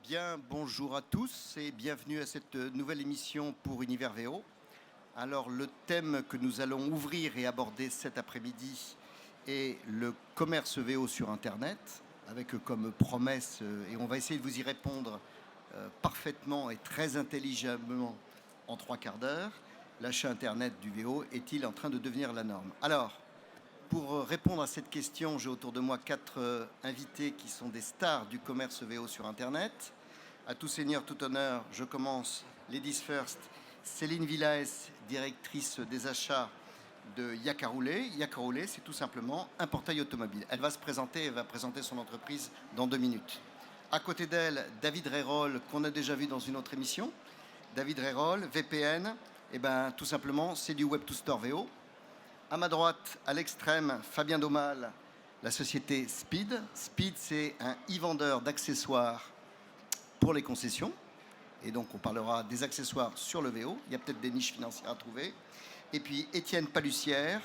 Bien, bonjour à tous et bienvenue à cette nouvelle émission pour Univers VO. Alors, le thème que nous allons ouvrir et aborder cet après-midi est le commerce VO sur Internet, avec comme promesse, et on va essayer de vous y répondre parfaitement et très intelligemment en 3/4 d'heure, l'achat Internet du VO est-il en train de devenir la norme? Alors, pour répondre à cette question, j'ai autour de moi 4 invités qui sont des stars du commerce VO sur Internet. À tout seigneur, tout honneur, je commence Ladies First. Céline Villaes, directrice des achats de Yakaroulé. Yakaroulé, c'est tout simplement un portail automobile. Elle va se présenter, elle va présenter son entreprise dans 2 minutes. À côté d'elle, David Reyrol, qu'on a déjà vu dans une autre émission. David Reyrol, VPN, et ben tout simplement, c'est du Web to Store VO. À ma droite, à l'extrême, Fabien Domal, la société Speed. Speed, c'est un e-vendeur d'accessoires pour les concessions. Et donc, on parlera des accessoires sur le VO. Il y a peut-être des niches financières à trouver. Et puis, Étienne Palussière,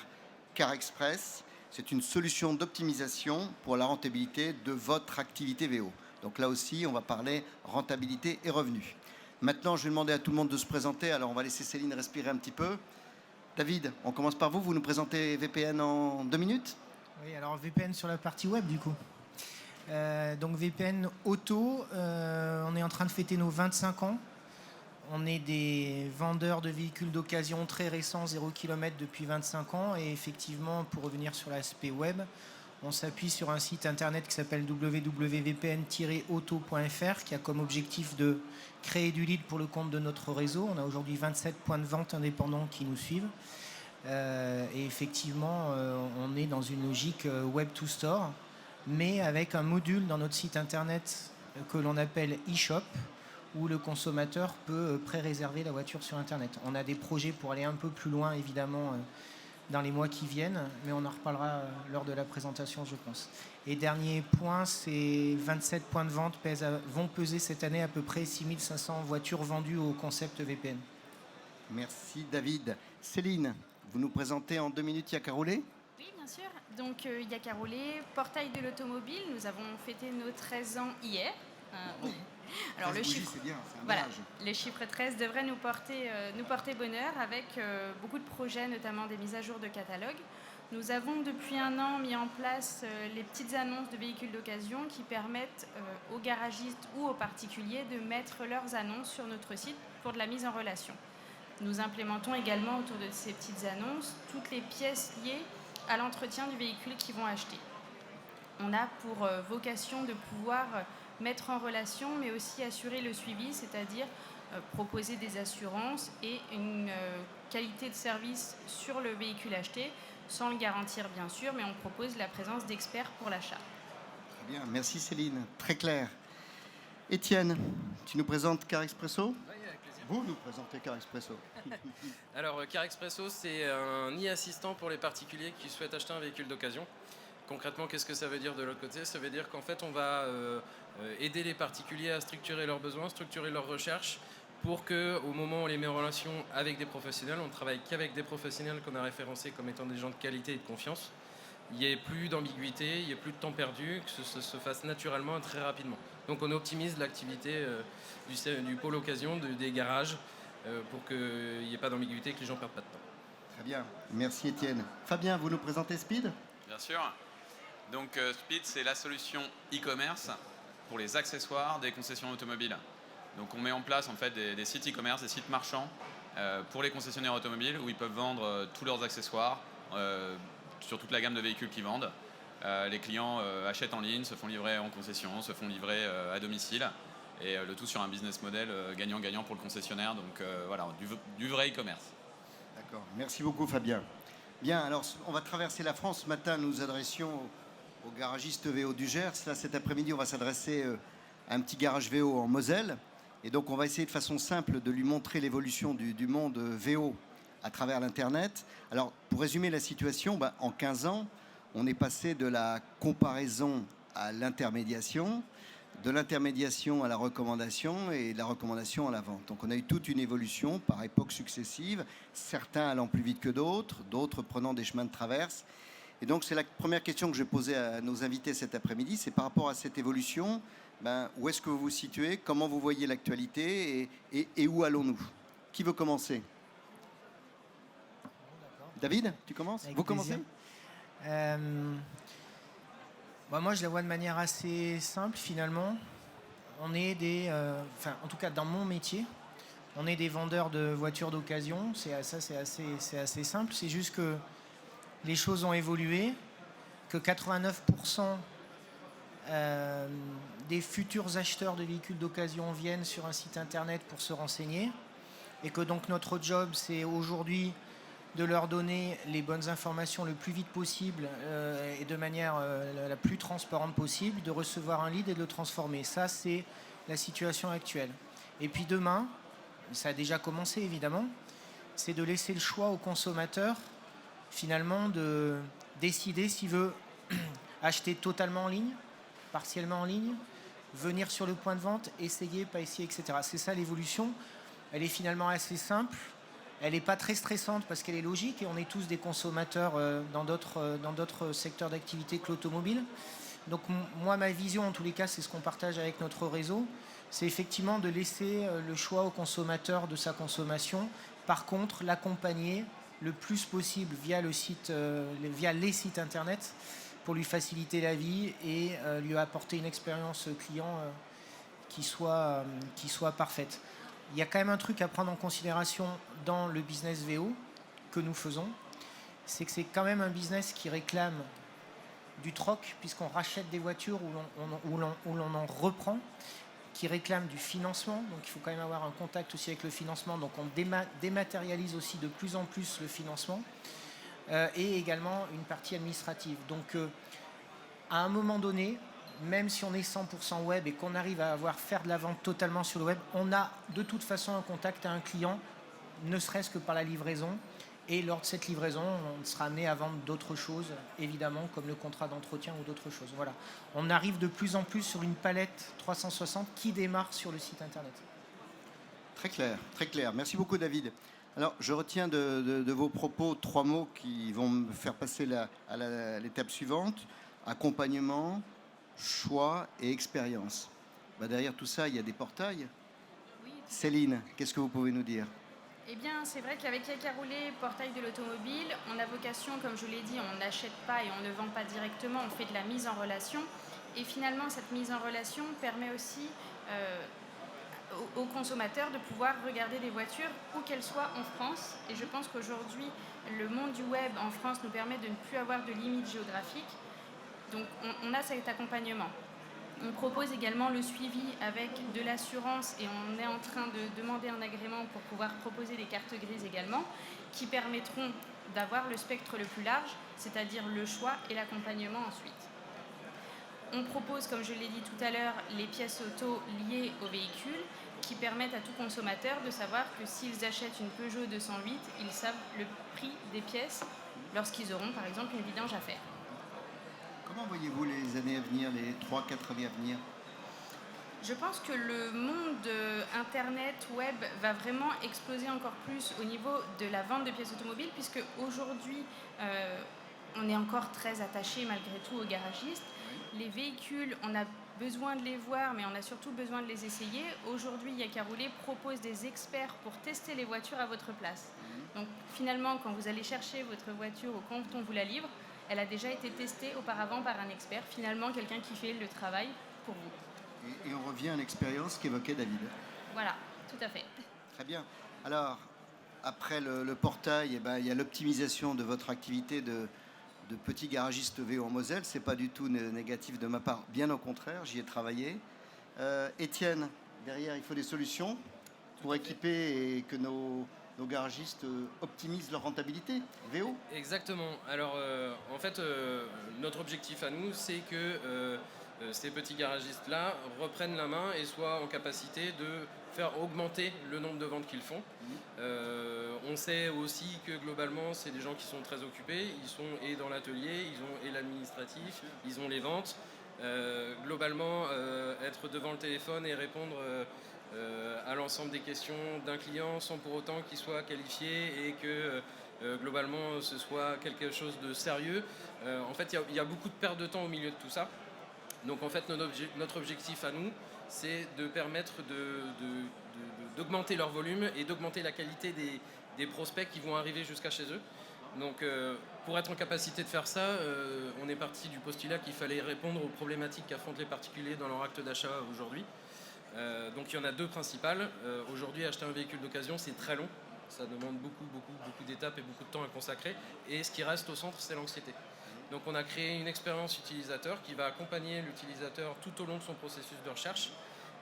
Car Express. C'est une solution d'optimisation pour la rentabilité de votre activité VO. Donc là aussi, on va parler rentabilité et revenus. Maintenant, je vais demander à tout le monde de se présenter. Alors, on va laisser Céline respirer un petit peu. David, on commence par vous. Vous nous présentez VPN en 2 minutes? Oui, alors VPN sur la partie web du coup. Donc VPN Auto, on est en train de fêter nos 25 ans. On est des vendeurs de véhicules d'occasion très récents, 0 km depuis 25 ans. Et effectivement, pour revenir sur l'aspect web, on s'appuie sur un site internet qui s'appelle www.vpn-auto.fr qui a comme objectif de créer du lead pour le compte de notre réseau. On a aujourd'hui 27 points de vente indépendants qui nous suivent. Et effectivement, on est dans une logique Web to Store, mais avec un module dans notre site internet que l'on appelle e-shop, où le consommateur peut pré-réserver la voiture sur internet. On a des projets pour aller un peu plus loin, évidemment, dans les mois qui viennent, mais on en reparlera lors de la présentation, je pense. Et dernier point, ces 27 points de vente vont peser cette année à peu près 6500 voitures vendues au concept VPN. Merci David. Céline, vous nous présentez en 2 minutes Yakaroulé? Oui, bien sûr. Donc, Yakaroulé, portail de l'automobile. Nous avons fêté nos 13 ans hier. Alors, le chiffre, c'est bien, c'est un voilà, âge. le chiffre 13 devrait nous porter bonheur avec beaucoup de projets, notamment des mises à jour de catalogue. Nous avons depuis 1 an mis en place les petites annonces de véhicules d'occasion qui permettent aux garagistes ou aux particuliers de mettre leurs annonces sur notre site pour de la mise en relation. Nous implémentons également autour de ces petites annonces toutes les pièces liées à l'entretien du véhicule qu'ils vont acheter. On a pour vocation de pouvoir mettre en relation, mais aussi assurer le suivi, c'est-à-dire proposer des assurances et une qualité de service sur le véhicule acheté, sans le garantir bien sûr, mais on propose la présence d'experts pour l'achat. Très bien, merci Céline, très clair. Étienne, tu nous présentes Car Expresso? Oui, avec plaisir. Vous nous présentez Car Expresso. Alors, Car Expresso, c'est un e-assistant pour les particuliers qui souhaitent acheter un véhicule d'occasion. Concrètement, qu'est-ce que ça veut dire de l'autre côté? Ça veut dire qu'en fait, on va aider les particuliers à structurer leurs besoins, structurer leurs recherches, pour qu'au moment où on les met en relation avec des professionnels, on ne travaille qu'avec des professionnels qu'on a référencés comme étant des gens de qualité et de confiance. Il n'y ait plus d'ambiguïté, il n'y ait plus de temps perdu, que ce se fasse naturellement et très rapidement. Donc on optimise l'activité du pôle occasion, des garages, pour qu'il n'y ait pas d'ambiguïté et que les gens ne perdent pas de temps. Très bien, merci Étienne. Fabien, vous nous présentez Speed? Bien sûr. Donc Speed, c'est la solution e-commerce pour les accessoires des concessions automobiles. Donc on met en place en fait des sites e-commerce, des sites marchands pour les concessionnaires automobiles où ils peuvent vendre tous leurs accessoires sur toute la gamme de véhicules qu'ils vendent. Les clients achètent en ligne, se font livrer en concession, se font livrer à domicile et le tout sur un business model gagnant-gagnant pour le concessionnaire. Donc voilà, du vrai e-commerce. D'accord, merci beaucoup Fabien. Bien, alors on va traverser la France. Ce matin, nous nous adressions aux garagistes VO du Gers. Là, cet après-midi, on va s'adresser à un petit garage VO en Moselle. Et donc, on va essayer de façon simple de lui montrer l'évolution du monde VO à travers l'Internet. Alors, pour résumer la situation, en 15 ans, on est passé de la comparaison à l'intermédiation, de l'intermédiation à la recommandation et de la recommandation à la vente. Donc on a eu toute une évolution par époques successives, certains allant plus vite que d'autres, d'autres prenant des chemins de traverse. Et donc, c'est la première question que je vais poser à nos invités cet après-midi. C'est par rapport à cette évolution, où est-ce que vous vous situez? Comment vous voyez l'actualité? Et où allons-nous? Qui veut commencer? David, tu commences? Avec Vous plaisir. commencez? Moi, je la vois de manière assez simple, finalement. On est en tout cas, dans mon métier, on est des vendeurs de voitures d'occasion. C'est assez simple. C'est juste que les choses ont évolué, que 89% des futurs acheteurs de véhicules d'occasion viennent sur un site internet pour se renseigner, et que donc notre job, c'est aujourd'hui de leur donner les bonnes informations le plus vite possible et de manière la plus transparente possible, de recevoir un lead et de le transformer. Ça, c'est la situation actuelle. Et puis demain, ça a déjà commencé évidemment, c'est de laisser le choix au consommateur finalement de décider s'il veut acheter totalement en ligne, partiellement en ligne, venir sur le point de vente, essayer, pas essayer, etc. C'est ça l'évolution. Elle est finalement assez simple. Elle n'est pas très stressante parce qu'elle est logique et on est tous des consommateurs dans d'autres secteurs d'activité que l'automobile. Donc moi, ma vision, en tous les cas, c'est ce qu'on partage avec notre réseau, c'est effectivement de laisser le choix au consommateur de sa consommation. Par contre, l'accompagner le plus possible via les sites internet pour lui faciliter la vie et lui apporter une expérience client qui soit parfaite. Il y a quand même un truc à prendre en considération dans le business VO que nous faisons, c'est que c'est quand même un business qui réclame du troc, puisqu'on rachète des voitures où l'on en reprend, qui réclame du financement, donc il faut quand même avoir un contact aussi avec le financement, donc on dématérialise aussi de plus en plus le financement, et également une partie administrative. Donc à un moment donné, même si on est 100% web et qu'on arrive à faire de la vente totalement sur le web, on a de toute façon un contact à un client, ne serait-ce que par la livraison. Et lors de cette livraison, on sera amené à vendre d'autres choses, évidemment, comme le contrat d'entretien ou d'autres choses. Voilà. On arrive de plus en plus sur une palette 360 qui démarre sur le site internet. Très clair, très clair. Merci beaucoup, David. Alors, je retiens de vos propos 3 mots qui vont me faire passer à l'étape suivante. Accompagnement, choix et expérience. Derrière tout ça, il y a des portails. Oui. Céline, qu'est-ce que vous pouvez nous dire? Eh bien, c'est vrai qu'avec Yacaroulé, portail de l'automobile, on a vocation, comme je l'ai dit, on n'achète pas et on ne vend pas directement, on fait de la mise en relation. Et finalement, cette mise en relation permet aussi aux consommateurs de pouvoir regarder des voitures où qu'elles soient en France. Et je pense qu'aujourd'hui, le monde du web en France nous permet de ne plus avoir de limites géographiques. Donc, on a cet accompagnement. On propose également le suivi avec de l'assurance et on est en train de demander un agrément pour pouvoir proposer des cartes grises également qui permettront d'avoir le spectre le plus large, c'est-à-dire le choix et l'accompagnement ensuite. On propose, comme je l'ai dit tout à l'heure, les pièces auto liées au véhicule qui permettent à tout consommateur de savoir que s'ils achètent une Peugeot 208, ils savent le prix des pièces lorsqu'ils auront par exemple une vidange à faire. Comment voyez-vous les années à venir, les 3-4 années à venir? Je pense que le monde Internet, web, va vraiment exploser encore plus au niveau de la vente de pièces automobiles, puisque aujourd'hui, on est encore très attaché malgré tout aux garagistes. Les véhicules, on a besoin de les voir, mais on a surtout besoin de les essayer. Aujourd'hui, Yacaroulé propose des experts pour tester les voitures à votre place. Donc finalement, quand vous allez chercher votre voiture ou quand on vous la livre, elle a déjà été testée auparavant par un expert, finalement quelqu'un qui fait le travail pour vous. Et on revient à l'expérience qu'évoquait David. Voilà, tout à fait. Très bien. Alors, après le portail, il y a l'optimisation de votre activité de petit garagiste VO en Moselle. Ce n'est pas du tout négatif de ma part, bien au contraire, j'y ai travaillé. Étienne, derrière, il faut des solutions pour équiper et que nos garagistes optimisent leur rentabilité VO. Exactement. Alors, en fait, notre objectif à nous, c'est que ces petits garagistes-là reprennent la main et soient en capacité de faire augmenter le nombre de ventes qu'ils font. On sait aussi que globalement, c'est des gens qui sont très occupés. Ils sont et dans l'atelier, ils ont et l'administratif, ils ont les ventes. Globalement, être devant le téléphone et répondre à l'ensemble des questions d'un client sans pour autant qu'il soit qualifié et que globalement ce soit quelque chose de sérieux, En fait, il y a beaucoup de perte de temps au milieu de tout ça. Donc en fait, notre objectif à nous, c'est de permettre d'augmenter leur volume et d'augmenter la qualité des prospects qui vont arriver jusqu'à chez eux. Donc pour être en capacité de faire ça, on est parti du postulat qu'il fallait répondre aux problématiques qu'affrontent les particuliers dans leur acte d'achat aujourd'hui. Donc il y en a deux principales. Aujourd'hui, acheter un véhicule d'occasion, c'est très long. Ça demande beaucoup d'étapes et beaucoup de temps à consacrer. Et ce qui reste au centre, c'est l'anxiété. Donc on a créé une expérience utilisateur qui va accompagner l'utilisateur tout au long de son processus de recherche.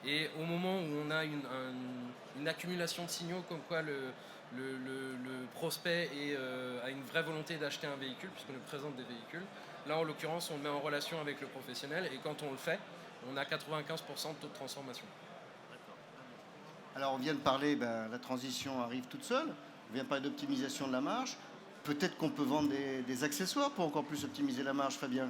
Et au moment où on a une accumulation de signaux comme quoi le prospect a une vraie volonté d'acheter un véhicule, puisqu'on lui présente des véhicules, là en l'occurrence on le met en relation avec le professionnel et quand on le fait, on a 95% de taux de transformation. Alors on vient de parler, la transition arrive toute seule, on vient de parler d'optimisation de la marge. Peut-être qu'on peut vendre des accessoires pour encore plus optimiser la marge, Fabien.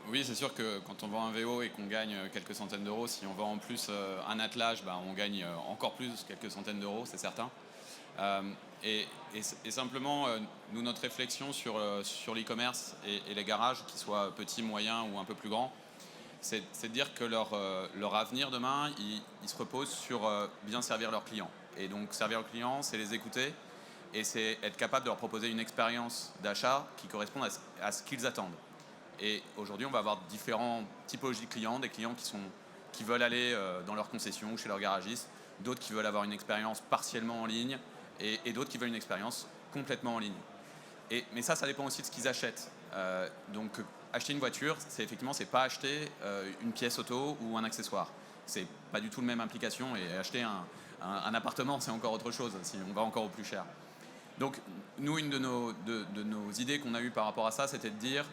Oui, c'est sûr que quand on vend un VO et qu'on gagne quelques centaines d'euros, si on vend en plus un attelage, on gagne encore plus, quelques centaines d'euros, c'est certain. Et simplement, nous, notre réflexion sur l'e-commerce et les garages, qu'ils soient petits, moyens ou un peu plus grands, c'est de dire que leur avenir demain, il se repose sur bien servir leurs clients. Et donc, servir leurs clients, c'est les écouter et c'est être capable de leur proposer une expérience d'achat qui corresponde à ce qu'ils attendent. Et aujourd'hui, on va avoir différentes typologies de clients, des clients qui veulent aller dans leur concession ou chez leur garagiste, d'autres qui veulent avoir une expérience partiellement en ligne et d'autres qui veulent une expérience complètement en ligne. Mais ça dépend aussi de ce qu'ils achètent. Donc, acheter une voiture, c'est pas acheter une pièce auto ou un accessoire. C'est pas du tout la même implication et acheter un appartement, c'est encore autre chose, si on va encore au plus cher. Donc, nous, une de nos idées qu'on a eues par rapport à ça, c'était de dire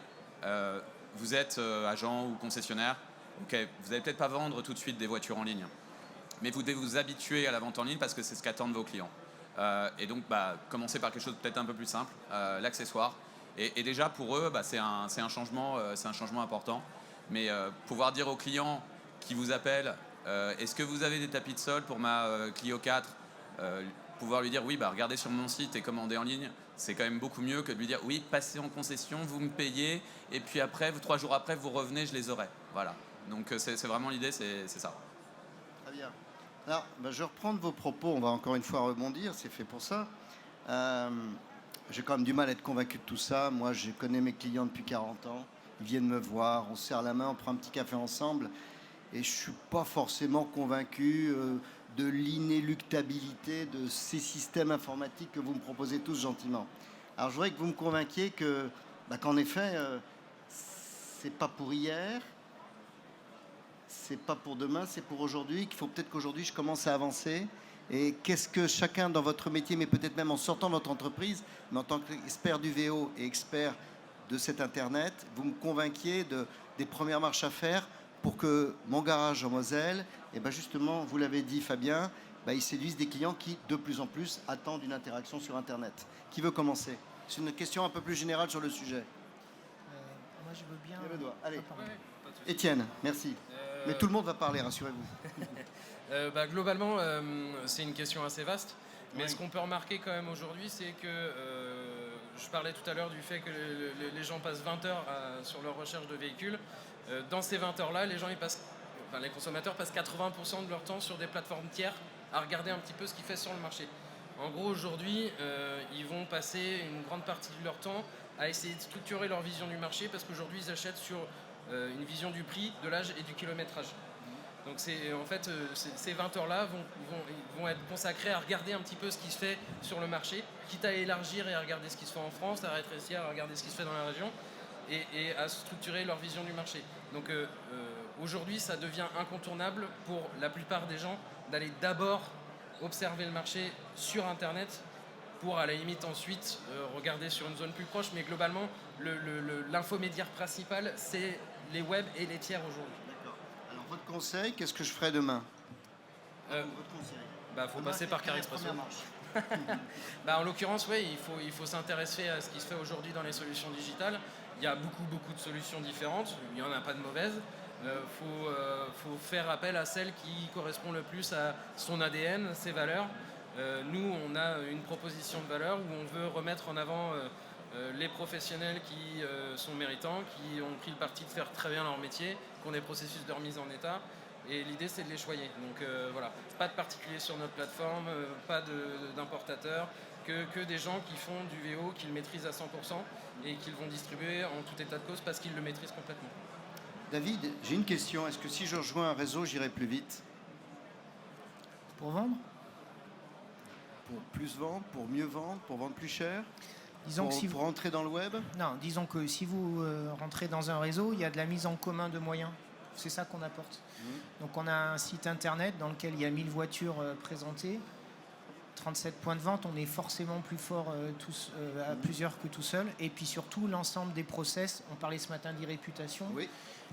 vous êtes agent ou concessionnaire, okay, vous n'allez peut-être pas vendre tout de suite des voitures en ligne, mais vous devez vous habituer à la vente en ligne parce que c'est ce qu'attendent vos clients. Et donc, commencer par quelque chose de peut-être un peu plus simple, l'accessoire. Et déjà, pour eux, c'est un changement important. Mais pouvoir dire aux clients qui vous appellent est-ce que vous avez des tapis de sol pour ma Clio 4 pouvoir lui dire oui, regardez sur mon site et commandez en ligne, c'est quand même beaucoup mieux que de lui dire oui, passez en concession, vous me payez, et puis après, 3 jours après, vous revenez, je les aurai. Voilà. Donc c'est vraiment l'idée, c'est ça. Très bien. Alors, je reprends vos propos, on va encore une fois rebondir, c'est fait pour ça. J'ai quand même du mal à être convaincu de tout ça. Moi, je connais mes clients depuis 40 ans, ils viennent me voir, on se serre la main, on prend un petit café ensemble, et je ne suis pas forcément convaincu de l'inéluctabilité de ces systèmes informatiques que vous me proposez tous gentiment. Alors je voudrais que vous me convainquiez qu'en effet, c'est pas pour hier, c'est pas pour demain, c'est pour aujourd'hui, qu'il faut peut-être qu'aujourd'hui je commence à avancer. Et qu'est-ce que chacun dans votre métier, mais peut-être même en sortant de votre entreprise, mais en tant qu'expert du VO et expert de cet Internet, vous me convainquiez des premières marches à faire pour que mon garage en Moselle, justement, vous l'avez dit Fabien, il séduise des clients qui, de plus en plus, attendent une interaction sur Internet. Qui veut commencer? C'est une question un peu plus générale sur le sujet. Moi, je veux bien... Lève le doigt. Allez. Ouais, Étienne, merci. Mais tout le monde va parler, rassurez-vous. Globalement, c'est une question assez vaste. Mais ce qu'on peut remarquer quand même aujourd'hui, c'est que je parlais tout à l'heure du fait que les gens passent 20 heures sur leur recherche de véhicules. Dans ces 20 heures-là, les consommateurs passent 80% de leur temps sur des plateformes tiers à regarder un petit peu ce qui fait sur le marché. En gros, aujourd'hui, ils vont passer une grande partie de leur temps à essayer de structurer leur vision du marché parce qu'aujourd'hui, ils achètent sur une vision du prix, de l'âge et du kilométrage. Donc ces 20 heures-là vont être consacrées à regarder un petit peu ce qui se fait sur le marché, quitte à élargir et à regarder ce qui se fait en France, à rétrécir, à regarder ce qui se fait dans la région et à structurer leur vision du marché. Donc aujourd'hui, ça devient incontournable pour la plupart des gens d'aller d'abord observer le marché sur Internet pour à la limite ensuite regarder sur une zone plus proche. Mais globalement, l'infomédiaire principal, c'est les web et les tiers aujourd'hui. Alors, votre conseil, qu'est-ce que je ferai demain? Votre conseil faut passer par Carexpresso. En l'occurrence, oui, il faut s'intéresser à ce qui se fait aujourd'hui dans les solutions digitales. Il y a beaucoup de solutions différentes. Il n'y en a pas de mauvaises. Faut faire appel à celle qui correspond le plus à son ADN, ses valeurs. Nous, on a une proposition de valeur où on veut remettre en avant les professionnels qui sont méritants, qui ont pris le parti de faire très bien leur métier, qui ont des processus de remise en état. Et l'idée, c'est de les choyer. Donc voilà, pas de particuliers sur notre plateforme, pas d'importateurs, que des gens qui font du VO, qu'ils maîtrisent à 100% et qu'ils vont distribuer en tout état de cause parce qu'ils le maîtrisent complètement. David, j'ai une question. Est-ce que si je rejoins un réseau, j'irai plus vite? Pour vendre, Pour plus vendre, pour mieux vendre, pour vendre plus cher, disons pour, que si vous... pour rentrer dans le web? Non, disons que si vous rentrez dans un réseau, il y a de la mise en commun de moyens. C'est ça qu'on apporte. Donc on a un site internet dans lequel il y a 1000 voitures présentées, 37 points de vente, on est forcément plus fort à plusieurs que tout seul. Et puis surtout l'ensemble des process, on parlait ce matin d'e-réputation. Oui.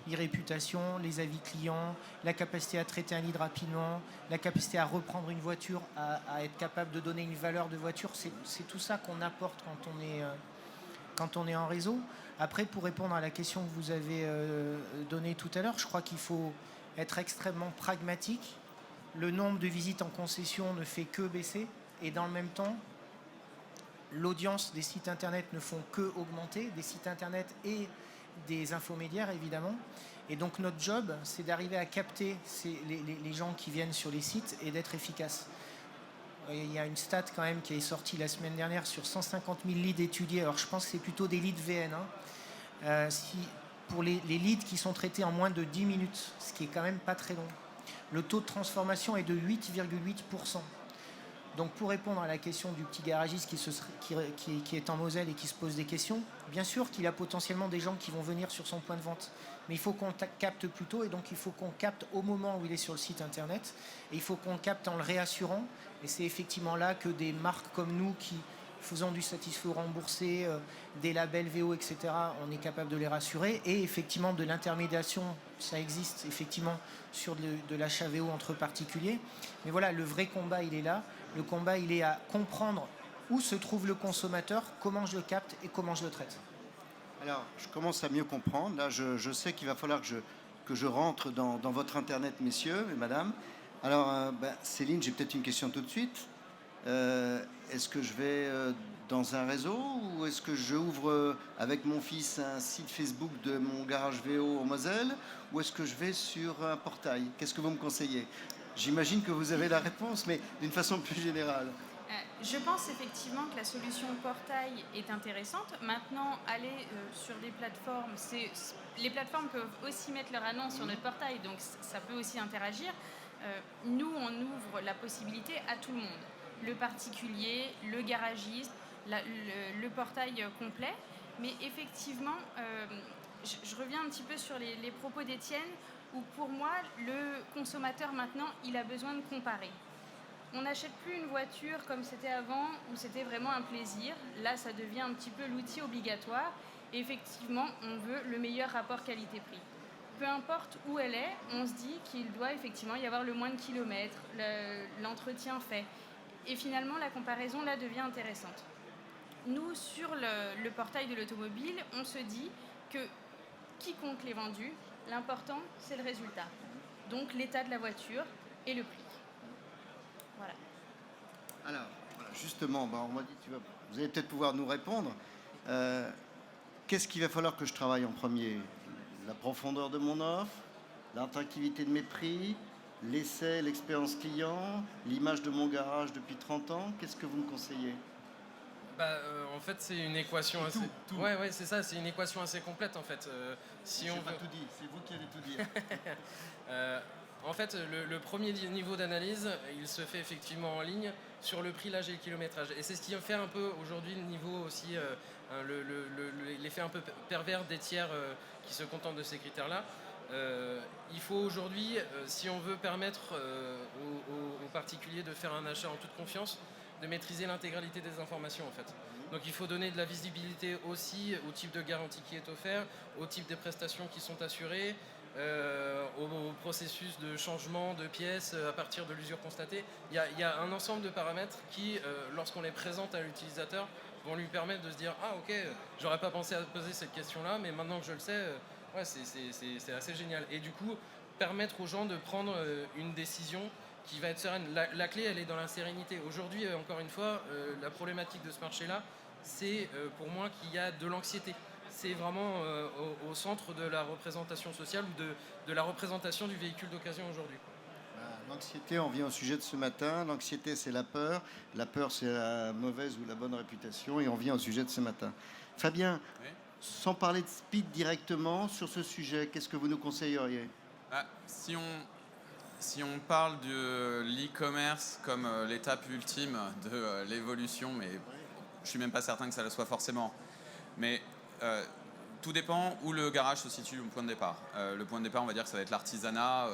L'e-réputation, les avis clients, la capacité à traiter un lead rapidement, la capacité à reprendre une voiture, à être capable de donner une valeur de voiture, c'est tout ça qu'on apporte quand on est en réseau. Après, pour répondre à la question que vous avez donnée tout à l'heure, je crois qu'il faut être extrêmement pragmatique. Le nombre de visites en concession ne fait que baisser et dans le même temps, l'audience des sites internet ne font que augmenter, des sites internet et des infomédiaires évidemment. Et donc notre job, c'est d'arriver à capter les gens qui viennent sur les sites et d'être efficace. Il y a une stat quand même qui est sortie la semaine dernière sur 150 000 leads étudiés. Alors je pense que c'est plutôt des leads VN. Pour les leads qui sont traités en moins de 10 minutes, ce qui est quand même pas très long, le taux de transformation est de 8,8%. Donc pour répondre à la question du petit garagiste qui est en Moselle et qui se pose des questions, bien sûr qu'il a potentiellement des gens qui vont venir sur son point de vente. Mais il faut qu'on capte plus tôt et donc il faut qu'on capte au moment où il est sur le site internet. Et il faut qu'on capte en le réassurant. Et c'est effectivement là que des marques comme nous qui faisons du satisfait remboursé, des labels VO, etc., on est capable de les rassurer. Et effectivement de l'intermédiation, ça existe effectivement sur de l'achat VO entre particuliers. Mais voilà, le vrai combat, il est là. Le combat, il est à comprendre où se trouve le consommateur, comment je le capte et comment je le traite. Alors, je commence à mieux comprendre. Là, je sais qu'il va falloir que je rentre dans votre Internet, messieurs et madame. Alors, Céline, j'ai peut-être une question tout de suite. Est-ce que je vais dans un réseau ou est-ce que j'ouvre avec mon fils un site Facebook de mon garage VO en Moselle ou est-ce que je vais sur un portail? Qu'est-ce que vous me conseillez? J'imagine que vous avez la réponse, mais d'une façon plus générale. Je pense effectivement que la solution portail est intéressante. Maintenant, aller sur des plateformes, les plateformes peuvent aussi mettre leur annonce sur notre portail, donc ça peut aussi interagir. Nous, on ouvre la possibilité à tout le monde. Le particulier, le garagiste, le portail complet. Mais effectivement, je reviens un petit peu sur les propos d'Étienne, où pour moi, le consommateur maintenant, il a besoin de comparer. On n'achète plus une voiture comme c'était avant, où c'était vraiment un plaisir. Là, ça devient un petit peu l'outil obligatoire. Et effectivement, on veut le meilleur rapport qualité-prix. Peu importe où elle est, on se dit qu'il doit effectivement y avoir le moins de kilomètres, l'entretien fait. Et finalement, la comparaison, là, devient intéressante. Nous, sur le portail de l'automobile, on se dit que qui compte les vendus, l'important, c'est le résultat. Donc, l'état de la voiture et le prix. Voilà. Alors, voilà, justement, on m'a dit vous allez peut-être pouvoir nous répondre. Qu'est-ce qu'il va falloir que je travaille en premier? La profondeur de mon offre, l'attractivité de mes prix, l'essai, l'expérience client, l'image de mon garage depuis 30 ans. Qu'est-ce que vous me conseillez? En fait, c'est une équation assez... Tout. Ouais, c'est ça, c'est une équation assez complète en fait. Si on pas veut... tout dit, c'est vous qui allez tout dire. En fait, le premier niveau d'analyse, il se fait effectivement en ligne sur le prix, l'âge et le kilométrage. Et c'est ce qui fait un peu aujourd'hui le niveau aussi, l'effet un peu pervers des tiers qui se contentent de ces critères-là. Il faut aujourd'hui, si on veut permettre aux particuliers de faire un achat en toute confiance, de maîtriser l'intégralité des informations en fait. Donc il faut donner de la visibilité aussi au type de garantie qui est offert, au type des prestations qui sont assurées, au processus de changement de pièces à partir de l'usure constatée. Il y a un ensemble de paramètres qui, lorsqu'on les présente à l'utilisateur, vont lui permettre de se dire « Ah ok, j'aurais pas pensé à poser cette question-là, mais maintenant que je le sais, ouais, c'est assez génial. » Et du coup, permettre aux gens de prendre une décision qui va être sereine. La clé, elle est dans la sérénité. Aujourd'hui, encore une fois, la problématique de ce marché-là, c'est pour moi qu'il y a de l'anxiété. C'est vraiment au centre de la représentation sociale ou de la représentation du véhicule d'occasion aujourd'hui. L'anxiété, on vient au sujet de ce matin. L'anxiété, c'est la peur. La peur, c'est la mauvaise ou la bonne réputation. Et on vient au sujet de ce matin. Fabien, Oui. sans parler de speed directement sur ce sujet, qu'est-ce que vous nous conseilleriez? Si on parle de l'e-commerce comme l'étape ultime de l'évolution, mais je suis même pas certain que ça le soit forcément. Mais tout dépend où le garage se situe au point de départ. Le point de départ, on va dire que ça va être l'artisanat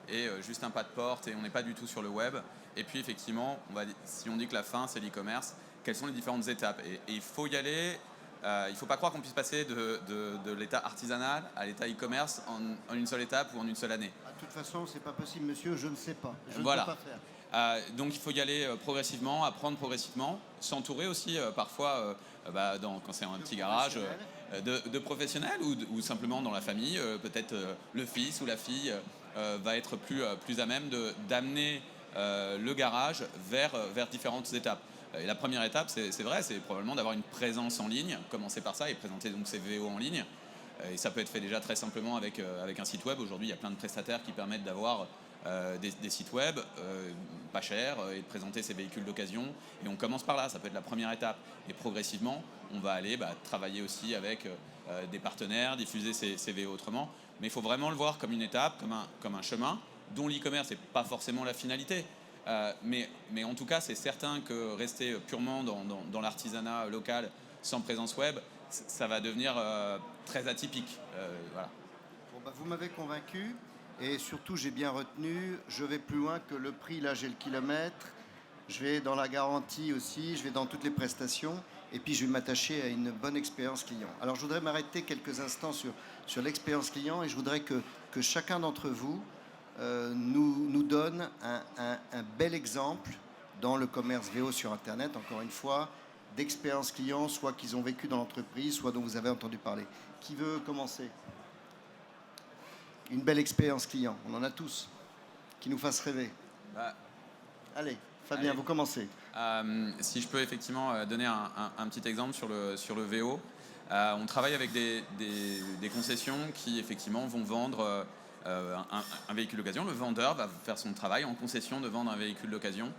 et juste un pas de porte et on n'est pas du tout sur le web. Et puis effectivement, si on dit que la fin c'est l'e-commerce, quelles sont les différentes étapes? Et il faut y aller. Il ne faut pas croire qu'on puisse passer de l'état artisanal à l'état e-commerce en une seule étape ou en une seule année. De toute façon, c'est pas possible, monsieur. Je ne sais pas. Je Voilà. ne peux pas faire. Donc il faut y aller progressivement, apprendre progressivement, s'entourer aussi parfois quand c'est un petit garage de professionnels ou simplement dans la famille, peut-être le fils ou la fille va être plus à même d'amener le garage vers différentes étapes. Et la première étape, c'est vrai, c'est probablement d'avoir une présence en ligne, commencer par ça et présenter donc ses VO en ligne. Et ça peut être fait déjà très simplement avec un site web. Aujourd'hui, il y a plein de prestataires qui permettent d'avoir des sites web pas chers et de présenter ses véhicules d'occasion. Et on commence par là, ça peut être la première étape. Et progressivement, on va aller travailler aussi avec des partenaires, diffuser ses VO autrement. Mais il faut vraiment le voir comme une étape, comme un chemin dont l'e-commerce n'est pas forcément la finalité. Mais en tout cas, c'est certain que rester purement dans l'artisanat local sans présence web, ça va devenir très atypique. Voilà. Bon, vous m'avez convaincu. Et surtout, j'ai bien retenu, je vais plus loin que le prix. Là, j'ai le kilomètre. Je vais dans la garantie aussi. Je vais dans toutes les prestations. Et puis, je vais m'attacher à une bonne expérience client. Alors, je voudrais m'arrêter quelques instants sur l'expérience client. Et je voudrais que chacun d'entre vous nous donne un bel exemple dans le commerce VO sur Internet, encore une fois, d'expérience client, soit qu'ils ont vécu dans l'entreprise, soit dont vous avez entendu parler. Qui veut commencer? Une belle expérience client, on en a tous, qui nous fasse rêver. Allez, Fabien, vous commencez. Si je peux effectivement donner un petit exemple sur le VO, on travaille avec des concessions qui effectivement vont vendre un véhicule d'occasion. Le vendeur va faire son travail en concession de vendre un véhicule d'occasion.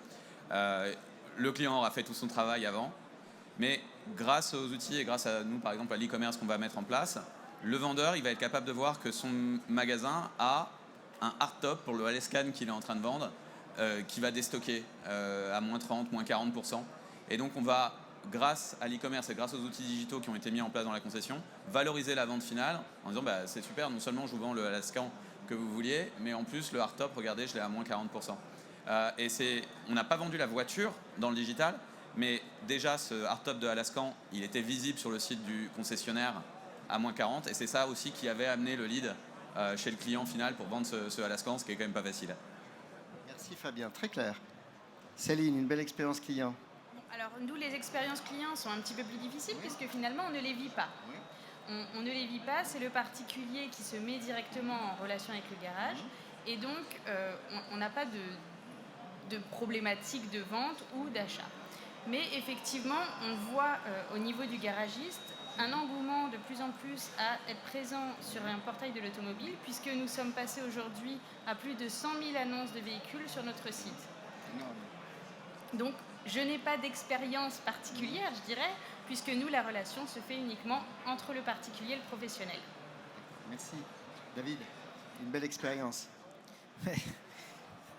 Le client aura fait tout son travail avant, mais grâce aux outils et grâce à nous, par exemple, à l'e-commerce qu'on va mettre en place, le vendeur il va être capable de voir que son magasin a un hardtop pour le Alescan qu'il est en train de vendre qui va déstocker à moins 30, moins 40%. Et donc on va, grâce à l'e-commerce et grâce aux outils digitaux qui ont été mis en place dans la concession, valoriser la vente finale en disant c'est super, non seulement je vous vends le Alaskan que vous vouliez, mais en plus le hardtop, regardez, je l'ai à moins 40%. On n'a pas vendu la voiture dans le digital, mais déjà ce hardtop de Alaskan, il était visible sur le site du concessionnaire à moins 40, et c'est ça aussi qui avait amené le lead chez le client final pour vendre ce Alaskan, ce qui est quand même pas facile. Merci Fabien, très clair. Céline, une belle expérience client. Alors nous, les expériences clients sont un petit peu plus difficiles puisque finalement on ne les vit pas. On ne les vit pas, c'est le particulier qui se met directement en relation avec le garage et donc on n'a pas de problématique de vente ou d'achat. Mais effectivement, on voit au niveau du garagiste un engouement de plus en plus à être présent sur un portail de l'automobile puisque nous sommes passés aujourd'hui à plus de 100 000 annonces de véhicules sur notre site. Donc, je n'ai pas d'expérience particulière, je dirais, puisque nous, la relation se fait uniquement entre le particulier et le professionnel. Merci. David, une belle expérience.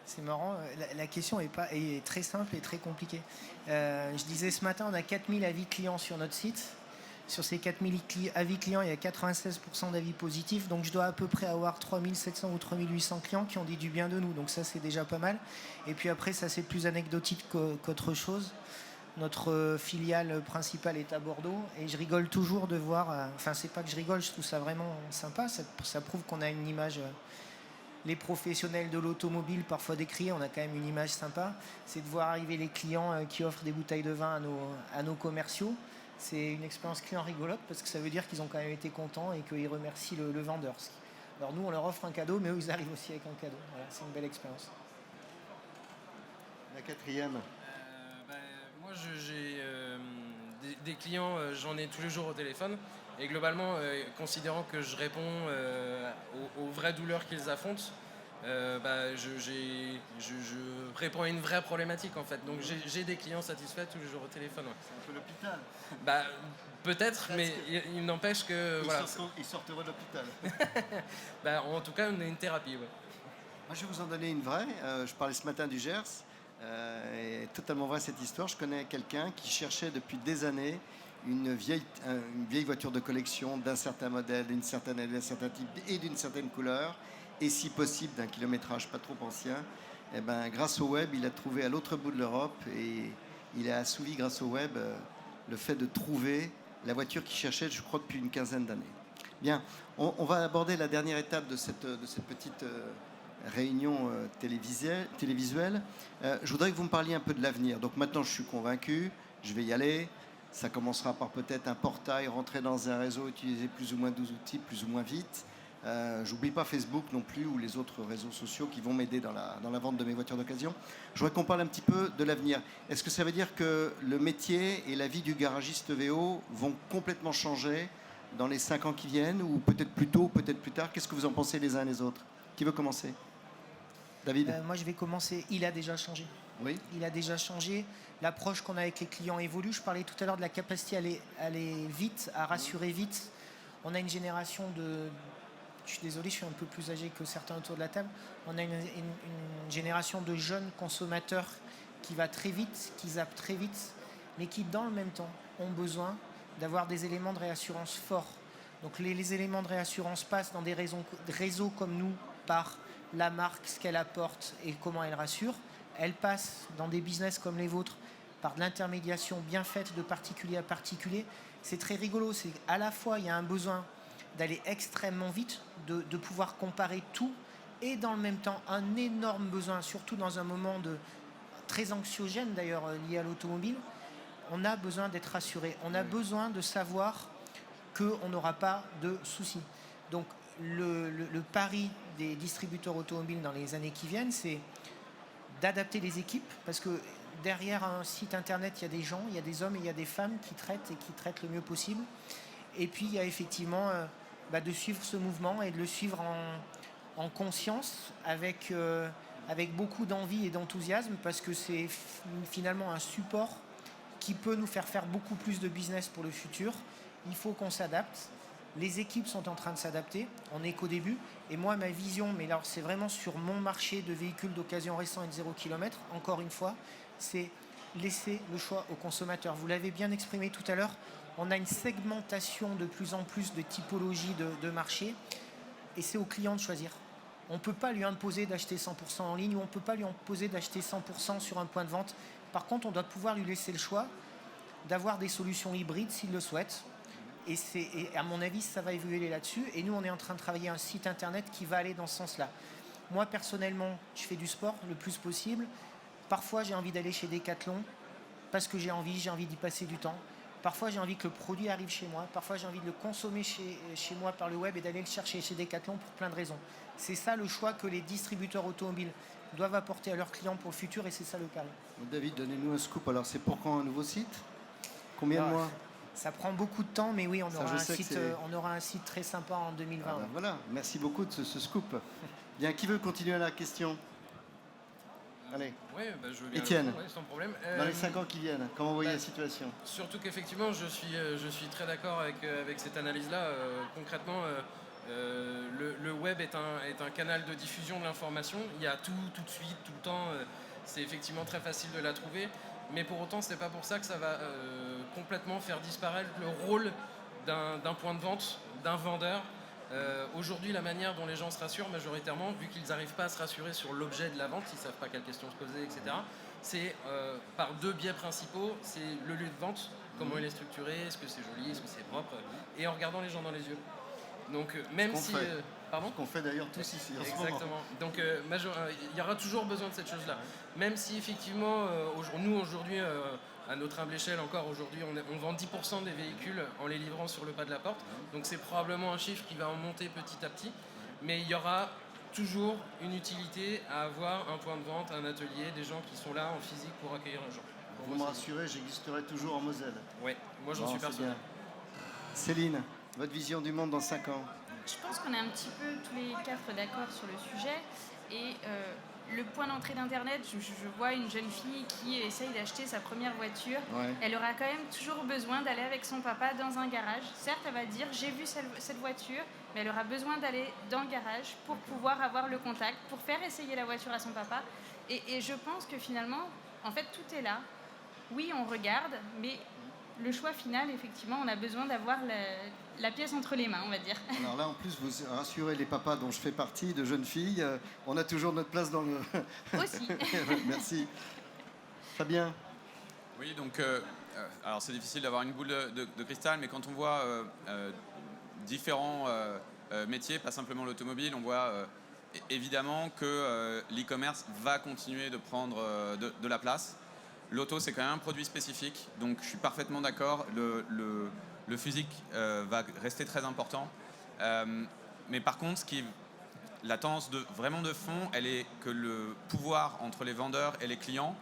C'est marrant, la question est très simple et très compliquée. Je disais ce matin, on a 4000 avis clients sur notre site. Sur ces 4000 avis clients, il y a 96% d'avis positifs. Donc je dois à peu près avoir 3700 ou 3800 clients qui ont dit du bien de nous. Donc ça, c'est déjà pas mal. Et puis après, ça, c'est plus anecdotique qu'autre chose. Notre filiale principale est à Bordeaux. Et je rigole toujours de voir... Enfin, c'est pas que je rigole, je trouve ça vraiment sympa. Ça prouve qu'on a une image... Les professionnels de l'automobile, parfois décriés, on a quand même une image sympa. C'est de voir arriver les clients qui offrent des bouteilles de vin à nos commerciaux. C'est une expérience client rigolote parce que ça veut dire qu'ils ont quand même été contents et qu'ils remercient le vendeur. Alors nous, on leur offre un cadeau, mais eux, ils arrivent aussi avec un cadeau. Voilà, c'est une belle expérience. La quatrième. Moi, j'ai des clients, j'en ai tous les jours au téléphone. Et globalement, considérant que je réponds aux vraies douleurs qu'ils affrontent, je réponds à une vraie problématique en fait. Donc j'ai des clients satisfaits tous les jours au téléphone. Ouais. C'est un peu l'hôpital. Peut-être, mais il n'empêche que... Ils sortent heureux de l'hôpital. En tout cas, on a une thérapie. Ouais. Moi, je vais vous en donner une vraie. Je parlais ce matin du Gers. Et totalement vraie cette histoire. Je connais quelqu'un qui cherchait depuis des années une vieille voiture de collection d'un certain modèle, d'une certaine année, d'un certain type et d'une certaine couleur, et si possible d'un kilométrage pas trop ancien. Et grâce au web, il a trouvé à l'autre bout de l'Europe et il a assouvi grâce au web le fait de trouver la voiture qu'il cherchait, je crois, depuis une quinzaine d'années. Bien, on va aborder la dernière étape de cette petite réunion télévisuelle. Je voudrais que vous me parliez un peu de l'avenir. Donc maintenant, je suis convaincu, je vais y aller. Ça commencera par peut-être un portail, rentrer dans un réseau, utiliser plus ou moins 12 outils, plus ou moins vite. J'oublie pas Facebook non plus ou les autres réseaux sociaux qui vont m'aider dans la vente de mes voitures d'occasion. Je voudrais qu'on parle un petit peu de l'avenir. Est-ce que ça veut dire que le métier et la vie du garagiste VO vont complètement changer dans les 5 ans qui viennent, ou peut-être plus tôt, peut-être plus tard? Qu'est-ce que vous en pensez les uns les autres? Qui veut commencer? David? Moi, je vais commencer. Il a déjà changé. Oui. Il a déjà changé. L'approche qu'on a avec les clients évolue. Je parlais tout à l'heure de la capacité à aller vite, à rassurer vite. On a une génération de... Je suis désolé, je suis un peu plus âgé que certains autour de la table. On a une génération de jeunes consommateurs qui va très vite, qui zappent très vite, mais qui, dans le même temps, ont besoin d'avoir des éléments de réassurance forts. Donc les éléments de réassurance passent dans des réseaux comme nous, par la marque, ce qu'elle apporte et comment elle rassure. Elle passe dans des business comme les vôtres par de l'intermédiation bien faite de particulier à particulier. C'est très rigolo. C'est à la fois, il y a un besoin d'aller extrêmement vite, de pouvoir comparer tout, et dans le même temps, un énorme besoin, surtout dans un moment très anxiogène d'ailleurs lié à l'automobile. On a besoin d'être rassuré. On a besoin de savoir qu'on n'aura pas de soucis. Donc le pari des distributeurs automobiles dans les années qui viennent, c'est d'adapter les équipes, parce que derrière un site internet, il y a des gens, il y a des hommes et il y a des femmes qui traitent le mieux possible. Et puis il y a effectivement de suivre ce mouvement et de le suivre en conscience, avec beaucoup d'envie et d'enthousiasme, parce que c'est finalement un support qui peut nous faire beaucoup plus de business pour le futur. Il faut qu'on s'adapte. Les équipes sont en train de s'adapter. On n'est qu'au début. Et moi, ma vision, mais alors c'est vraiment sur mon marché de véhicules d'occasion récents et de 0 km, encore une fois, c'est laisser le choix aux consommateurs. Vous l'avez bien exprimé tout à l'heure, on a une segmentation de plus en plus de typologies de marché, et c'est au client de choisir. On ne peut pas lui imposer d'acheter 100% en ligne, ou on ne peut pas lui imposer d'acheter 100% sur un point de vente. Par contre, on doit pouvoir lui laisser le choix d'avoir des solutions hybrides s'il le souhaite. Et à mon avis, ça va évoluer là-dessus. Et nous, on est en train de travailler un site internet qui va aller dans ce sens-là. Moi, personnellement, je fais du sport le plus possible. Parfois, j'ai envie d'aller chez Decathlon parce que j'ai envie d'y passer du temps. Parfois, j'ai envie que le produit arrive chez moi. Parfois, j'ai envie de le consommer chez moi par le web et d'aller le chercher chez Decathlon pour plein de raisons. C'est ça le choix que les distributeurs automobiles doivent apporter à leurs clients pour le futur, et c'est ça le pari. David, donnez-nous un scoop. Alors, c'est pour quand un nouveau site? Combien de mois? Ça prend beaucoup de temps, mais oui, on aura un site très sympa en 2020. Voilà, merci beaucoup de ce scoop. Bien, qui veut continuer la question? Allez. Ouais, je veux bien. Étienne, sans problème. dans les 5 ans qui viennent, comment vous voyez la situation? Surtout qu'effectivement, je suis très d'accord avec cette analyse-là. Concrètement, le web est un canal de diffusion de l'information. Il y a tout de suite, tout le temps. C'est effectivement très facile de la trouver. Mais pour autant, c'est pas pour ça que ça va complètement faire disparaître le rôle d'un point de vente, d'un vendeur. Aujourd'hui, la manière dont les gens se rassurent majoritairement, vu qu'ils n'arrivent pas à se rassurer sur l'objet de la vente, ils ne savent pas quelles questions se poser, etc., c'est par deux biais principaux. C'est le lieu de vente, comment il est structuré, est-ce que c'est joli, est-ce que c'est propre, et en regardant les gens dans les yeux. Donc même si... Pardon ? Ce qu'on fait d'ailleurs tous ici en ce moment. Exactement. Donc il y aura toujours besoin de cette chose-là. Même si effectivement, nous aujourd'hui, à notre humble échelle encore aujourd'hui, on vend 10% des véhicules en les livrant sur le pas de la porte. Donc c'est probablement un chiffre qui va en monter petit à petit. Mais il y aura toujours une utilité à avoir un point de vente, un atelier, des gens qui sont là en physique pour accueillir un gens. Vous me rassurez, j'existerai toujours en Moselle. Oui, moi j'en Bon, suis c'est persuadé. bien. Céline, votre vision du monde dans 5 ans? Je pense qu'on est un petit peu tous les quatre d'accord sur le sujet. Et le point d'entrée d'Internet, je vois une jeune fille qui essaye d'acheter sa première voiture. Ouais. Elle aura quand même toujours besoin d'aller avec son papa dans un garage. Certes, elle va dire j'ai vu cette voiture, mais elle aura besoin d'aller dans le garage pour pouvoir avoir le contact, pour faire essayer la voiture à son papa. Et je pense que finalement, en fait, tout est là. Oui, on regarde, mais le choix final, effectivement, on a besoin d'avoir la pièce entre les mains, on va dire. Alors là, en plus, vous rassurez les papas dont je fais partie, de jeunes filles. On a toujours notre place dans le... Aussi. Merci. Fabien? Oui, donc, alors c'est difficile d'avoir une boule de cristal, mais quand on voit différents métiers, pas simplement l'automobile, on voit évidemment que l'e-commerce va continuer de prendre de la place. L'auto, c'est quand même un produit spécifique, donc je suis parfaitement d'accord. Le physique va rester très important. Mais par contre, la tendance vraiment de fond, elle est que le pouvoir entre les vendeurs et les clients,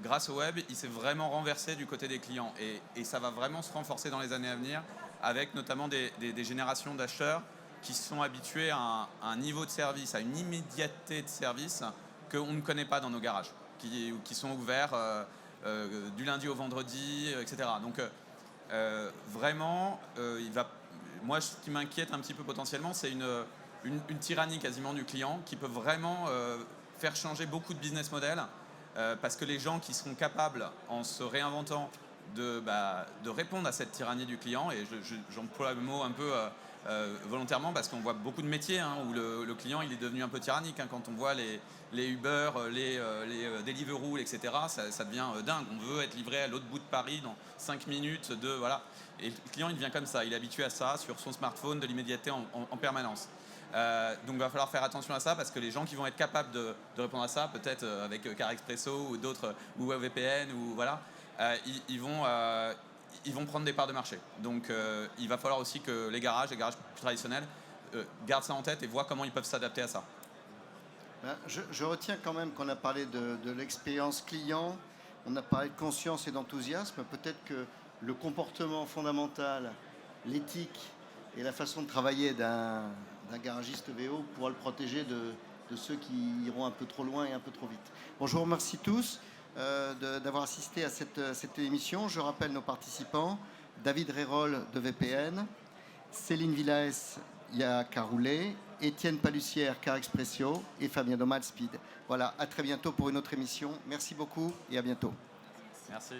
grâce au web, il s'est vraiment renversé du côté des clients. Et ça va vraiment se renforcer dans les années à venir, avec notamment des générations d'acheteurs qui sont habitués à un niveau de service, à une immédiateté de service qu'on ne connaît pas dans nos garages, qui sont ouverts du lundi au vendredi, etc. Donc vraiment, moi, ce qui m'inquiète un petit peu potentiellement, c'est une tyrannie quasiment du client qui peut vraiment faire changer beaucoup de business models parce que les gens qui seront capables, en se réinventant, de répondre à cette tyrannie du client, et j'emploie le mot un peu volontairement parce qu'on voit beaucoup de métiers où le client il est devenu un peu tyrannique. Quand on voit les Uber, les Deliveroo, etc., ça devient dingue. On veut être livré à l'autre bout de Paris dans 5 minutes. Voilà. Et le client il devient comme ça, il est habitué à ça sur son smartphone, de l'immédiateté en permanence. Donc il va falloir faire attention à ça parce que les gens qui vont être capables de répondre à ça, peut-être avec Car Expresso ou d'autres, ou VPN, ou voilà, ils vont prendre des parts de marché. Donc il va falloir aussi que les garages plus traditionnels, gardent ça en tête et voient comment ils peuvent s'adapter à ça. Je retiens quand même qu'on a parlé de l'expérience client, on a parlé de conscience et d'enthousiasme. Peut-être que le comportement fondamental, l'éthique et la façon de travailler d'un garagiste VO pourra le protéger de ceux qui iront un peu trop loin et un peu trop vite. Bon, je vous remercie tous d'avoir assisté à cette émission. Je rappelle nos participants: David Rérol de VPN, Céline Villaes, Ia Caroulet, Étienne Palussière, Car Expressio, et Fabien Domal, Speed. Voilà, à très bientôt pour une autre émission. Merci beaucoup et à bientôt. Merci.